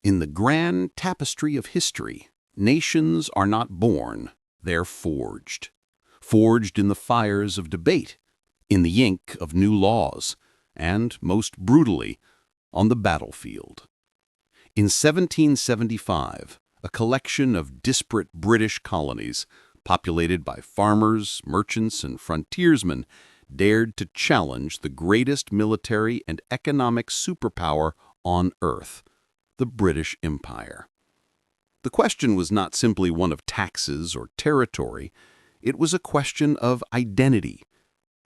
In the grand tapestry of history, nations are not born, they're forged. Forged in the fires of debate, in the ink of new laws, and, most brutally, on the battlefield. In 1775, a collection of disparate British colonies, populated by farmers, merchants, and frontiersmen, dared to challenge the greatest military and economic superpower on Earth, the British Empire. The question was not simply one of taxes or territory, it was a question of identity,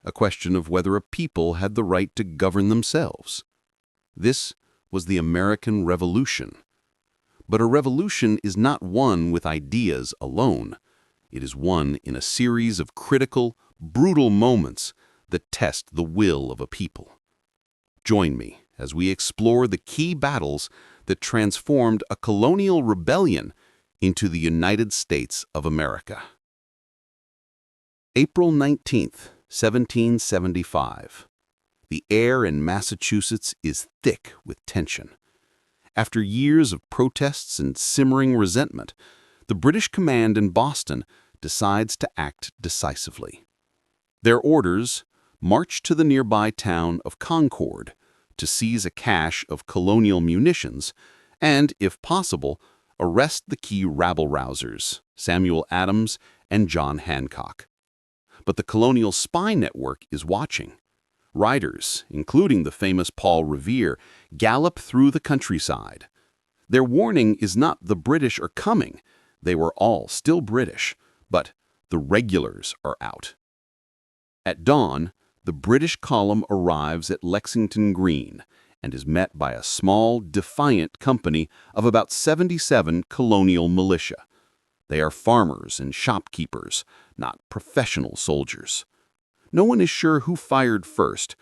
a question of whether a people had the right to govern themselves. This was the American Revolution. But a revolution is not won with ideas alone. It is won in a series of critical, brutal moments that test the will of a people. Join me as we explore the key battles that transformed a colonial rebellion into the United States of America. April 19th, 1775. The air in Massachusetts is thick with tension. After years of protests and simmering resentment, the British command in Boston decides to act decisively. Their orders: march to the nearby town of Concord to seize a cache of colonial munitions and, if possible, arrest the key rabble-rousers, Samuel Adams and John Hancock. But the colonial spy network is watching. Riders, including the famous Paul Revere, gallop through the countryside. Their warning is not the British are coming. They were all still British, but the regulars are out. At dawn, the British column arrives at Lexington Green and is met by a small, defiant company of about 77 colonial militia. They are farmers and shopkeepers, not professional soldiers. No one is sure who fired first,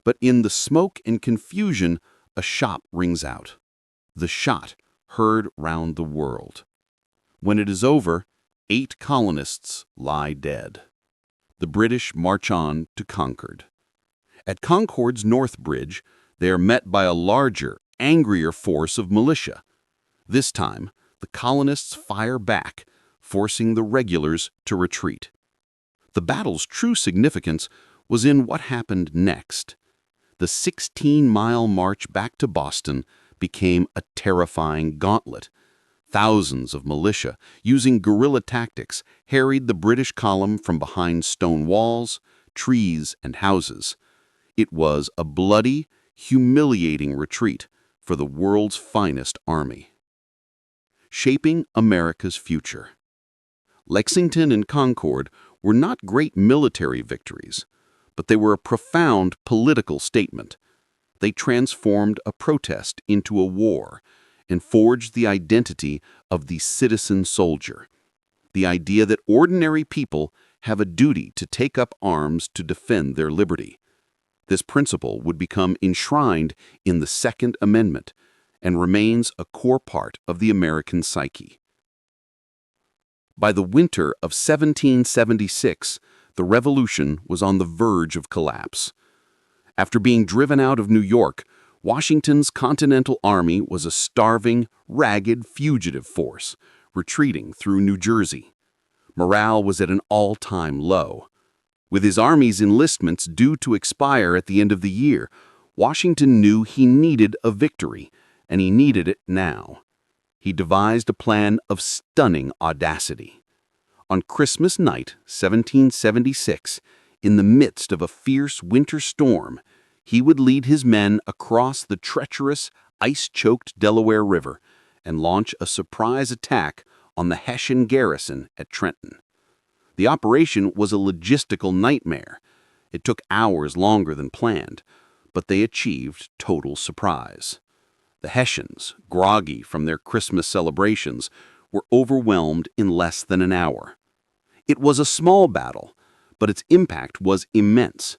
but in the smoke and confusion, a shot rings out. The shot heard round the world. When it is over, 8 colonists lie dead. The British march on to Concord. At Concord's North Bridge, they are met by a larger, angrier force of militia. This time, the colonists fire back, forcing the regulars to retreat. The battle's true significance was in what happened next. The 16-mile march back to Boston became a terrifying gauntlet. Thousands of militia, using guerrilla tactics, harried the British column from behind stone walls, trees, and houses. It was a bloody, humiliating retreat for the world's finest army. Shaping America's future. Lexington and Concord were not great military victories, but they were a profound political statement. They transformed a protest into a war and forged the identity of the citizen soldier, the idea that ordinary people have a duty to take up arms to defend their liberty. This principle would become enshrined in the Second Amendment and remains a core part of the American psyche. By the winter of 1776, the Revolution was on the verge of collapse. After being driven out of New York, Washington's Continental Army was a starving, ragged, fugitive force, retreating through New Jersey. Morale was at an all-time low. With his army's enlistments due to expire at the end of the year, Washington knew he needed a victory, and he needed it now. He devised a plan of stunning audacity. On Christmas night, 1776, in the midst of a fierce winter storm, he would lead his men across the treacherous, ice-choked Delaware River and launch a surprise attack on the Hessian garrison at Trenton. The operation was a logistical nightmare. It took hours longer than planned, but they achieved total surprise. The Hessians, groggy from their Christmas celebrations, were overwhelmed in less than an hour. It was a small battle, but its impact was immense.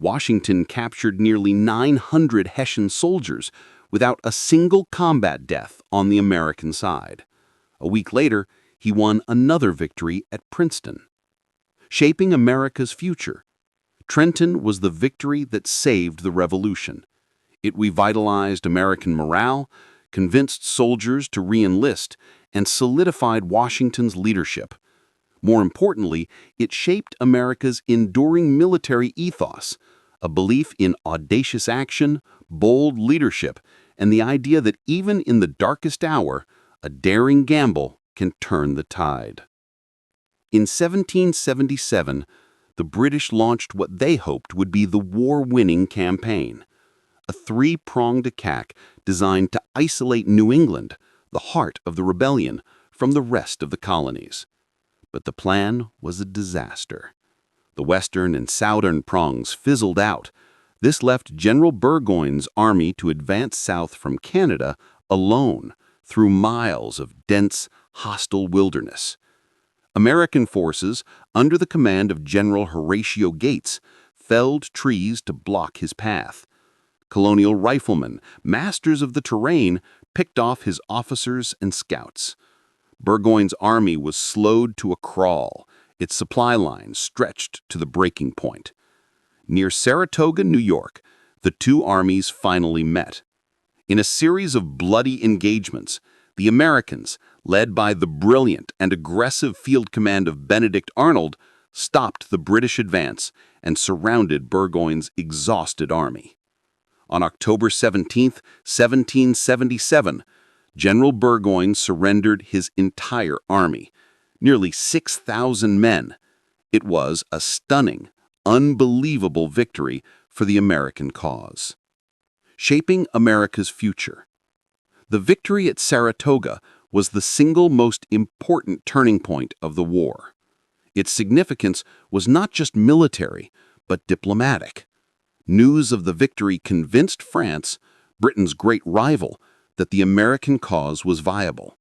Washington captured nearly 900 Hessian soldiers without a single combat death on the American side. A week later, he won another victory at Princeton. Shaping America's future, Trenton was the victory that saved the Revolution. It revitalized American morale, convinced soldiers to re-enlist, and solidified Washington's leadership. More importantly, it shaped America's enduring military ethos, a belief in audacious action, bold leadership, and the idea that even in the darkest hour, a daring gamble can turn the tide. In 1777, the British launched what they hoped would be the war-winning campaign, a three-pronged attack designed to isolate New England, the heart of the rebellion, from the rest of the colonies. But the plan was a disaster. The western and southern prongs fizzled out. This left General Burgoyne's army to advance south from Canada alone through miles of dense, hostile wilderness. American forces, under the command of General Horatio Gates, felled trees to block his path. Colonial riflemen, masters of the terrain, picked off his officers and scouts. Burgoyne's army was slowed to a crawl, its supply lines stretched to the breaking point. Near Saratoga, New York, the two armies finally met. In a series of bloody engagements, the Americans, led by the brilliant and aggressive field command of Benedict Arnold, stopped the British advance and surrounded Burgoyne's exhausted army. On October 17, 1777, General Burgoyne surrendered his entire army, nearly 6,000 men. It was a stunning, unbelievable victory for the American cause. Shaping America's future. The victory at Saratoga was the single most important turning point of the war. Its significance was not just military, but diplomatic. News of the victory convinced France, Britain's great rival, that the American cause was viable.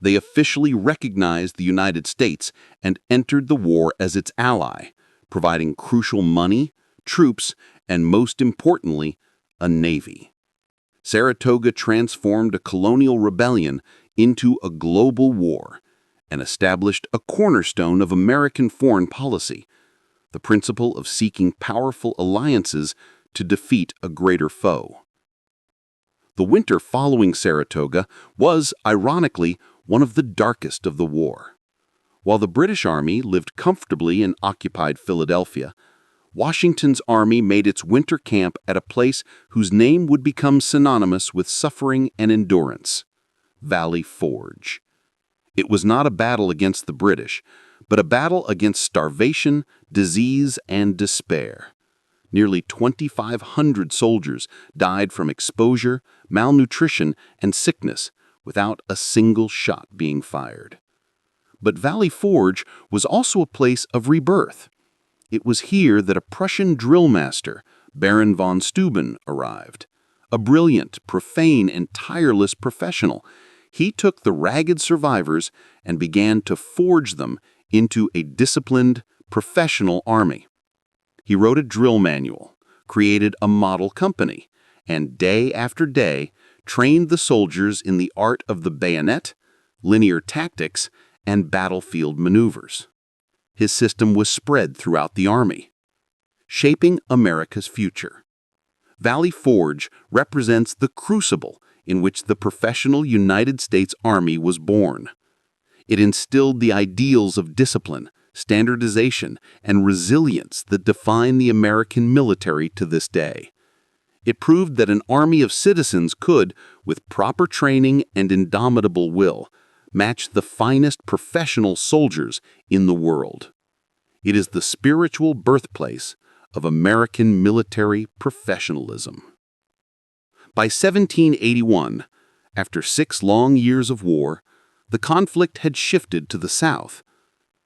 They officially recognized the United States and entered the war as its ally, providing crucial money, troops, and most importantly, a navy. Saratoga transformed a colonial rebellion into a global war and established a cornerstone of American foreign policy, the principle of seeking powerful alliances to defeat a greater foe. The winter following Saratoga was, ironically, one of the darkest of the war. While the British Army lived comfortably in occupied Philadelphia, Washington's army made its winter camp at a place whose name would become synonymous with suffering and endurance: Valley Forge. It was not a battle against the British, but a battle against starvation, disease, and despair. Nearly 2,500 soldiers died from exposure, malnutrition, and sickness without a single shot being fired. But Valley Forge was also a place of rebirth. It was here that a Prussian drill master, Baron von Steuben, arrived. A brilliant, profane, and tireless professional, he took the ragged survivors and began to forge them into a disciplined, professional army. He wrote a drill manual, created a model company, and day after day trained the soldiers in the art of the bayonet, linear tactics, and battlefield maneuvers. His system was spread throughout the army, shaping America's future. Valley Forge represents the crucible in which the professional United States Army was born. It instilled the ideals of discipline, standardization, and resilience that define the American military to this day. It proved that an army of citizens could, with proper training and indomitable will, match the finest professional soldiers in the world. It is the spiritual birthplace of American military professionalism. By 1781, after 6 long years of war, the conflict had shifted to the south.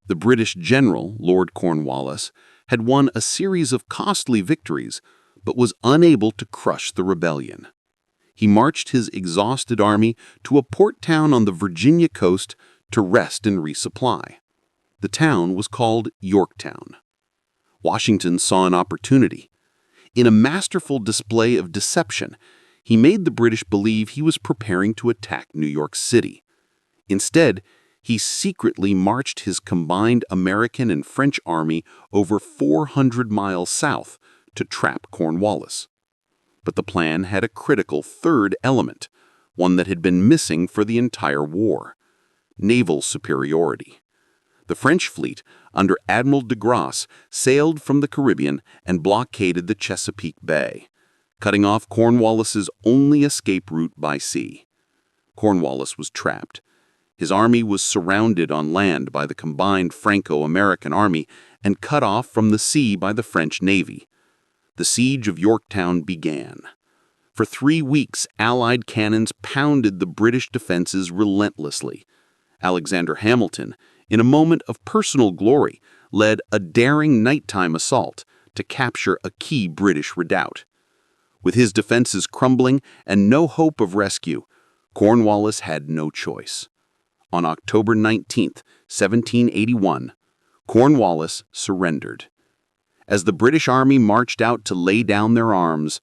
The British general, Lord Cornwallis, had won a series of costly victories, but was unable to crush the rebellion. He marched his exhausted army to a port town on the Virginia coast to rest and resupply. The town was called Yorktown. Washington saw an opportunity. In a masterful display of deception, he made the British believe he was preparing to attack New York City. Instead, he secretly marched his combined American and French army over 400 miles south to trap Cornwallis. But the plan had a critical third element: one that had been missing for the entire war: naval superiority. The French fleet, under Admiral de Grasse, sailed from the Caribbean and blockaded the Chesapeake Bay, cutting off Cornwallis's only escape route by sea. Cornwallis was trapped. His army was surrounded on land by the combined Franco-American army and cut off from the sea by the French Navy. The siege of Yorktown began. For 3 weeks, Allied cannons pounded the British defenses relentlessly. Alexander Hamilton, in a moment of personal glory, led a daring nighttime assault to capture a key British redoubt. With his defenses crumbling and no hope of rescue, Cornwallis had no choice. On October 19, 1781, Cornwallis surrendered. As the British army marched out to lay down their arms,